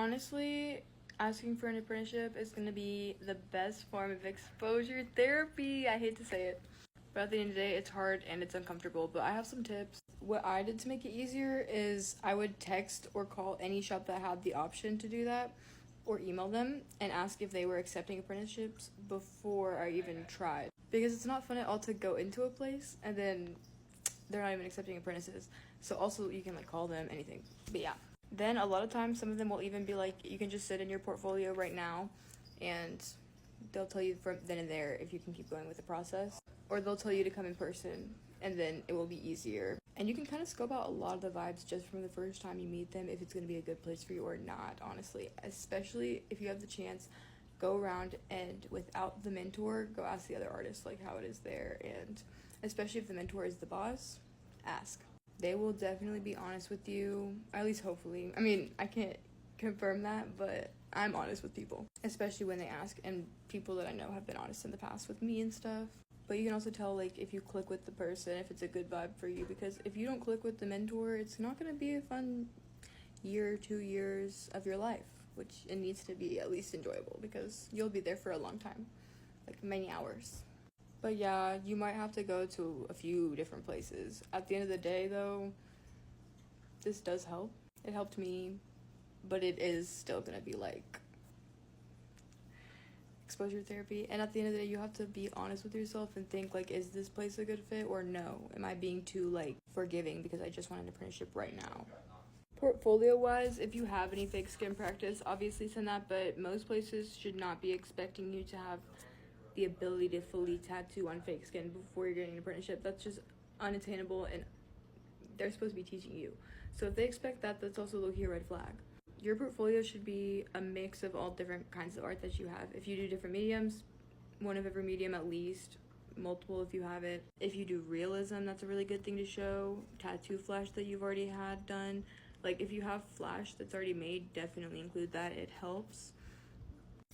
Honestly, asking for an apprenticeship is going to be the best form of exposure therapy. I hate to say it, but at the end of the day, it's hard and it's uncomfortable. But I have some tips. What I did to make it easier is I would text or call any shop that had the option to do that, or email them and ask if they were accepting apprenticeships before I even tried. Because it's not fun at all to go into a place and then they're not even accepting apprentices. So also you can like call them, anything. But yeah. Then a lot of times some of them will even be like, you can just sit in your portfolio right now and they'll tell you from then and there if you can keep going with the process. Or they'll tell you to come in person and then it will be easier. And you can kind of scope out a lot of the vibes just from the first time you meet them if it's going to be a good place for you or not, honestly. Especially if you have the chance, go around and without the mentor, go ask the other artists like how it is there. And especially if the mentor is the boss, ask. They will definitely be honest with you, at least hopefully. I mean, I can't confirm that, but I'm honest with people, especially when they ask, and people that I know have been honest in the past with me and stuff. But you can also tell like if you click with the person, if it's a good vibe for you, because if you don't click with the mentor, it's not going to be a fun year, 2 years of your life, which it needs to be at least enjoyable because you'll be there for a long time, like many hours. But yeah, you might have to go to a few different places. At the end of the day, though, this does help. It helped me, but it is still gonna be like exposure therapy. And at the end of the day, you have to be honest with yourself and think like, is this place a good fit or no? Am I being too like forgiving because I just want an apprenticeship right now? Portfolio wise, if you have any fake skin practice, obviously send that, but most places should not be expecting you to have the ability to fully tattoo on fake skin before you're getting an apprenticeship. That's just unattainable, and they're supposed to be teaching you. So if they expect that, that's also low-key a red flag. Your portfolio should be a mix of all different kinds of art that you have. If you do different mediums, one of every medium at least, multiple if you have it. If you do realism, that's a really good thing to show. Tattoo flash that you've already had done. Like if you have flash that's already made, definitely include that. It helps.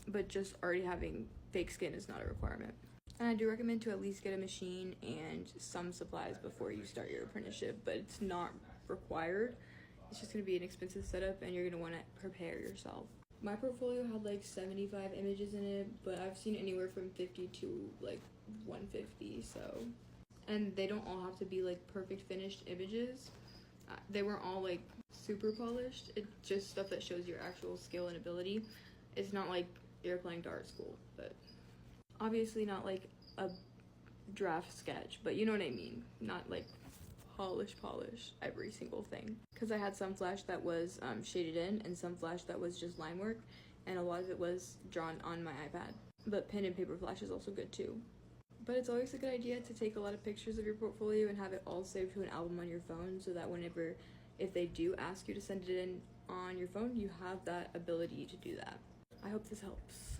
But just already having fake skin is not a requirement. And I do recommend to at least get a machine and some supplies before you start your apprenticeship, but it's not required. It's just going to be an expensive setup and you're going to want to prepare yourself. My portfolio had like 75 images in it, but I've seen anywhere from 50 to like 150, so. And they don't all have to be like perfect finished images. They weren't all like super polished. It's just stuff that shows your actual skill and ability. It's not like you're applying to art school, but obviously not like a draft sketch, but you know what I mean. Not like polish every single thing, because I had some flash that was shaded in and some flash that was just line work, and a lot of it was drawn on my iPad. But pen and paper flash is also good too. But it's always a good idea to take a lot of pictures of your portfolio and have it all saved to an album on your phone, so that whenever, if they do ask you to send it in on your phone, you have that ability to do that. I hope this helps.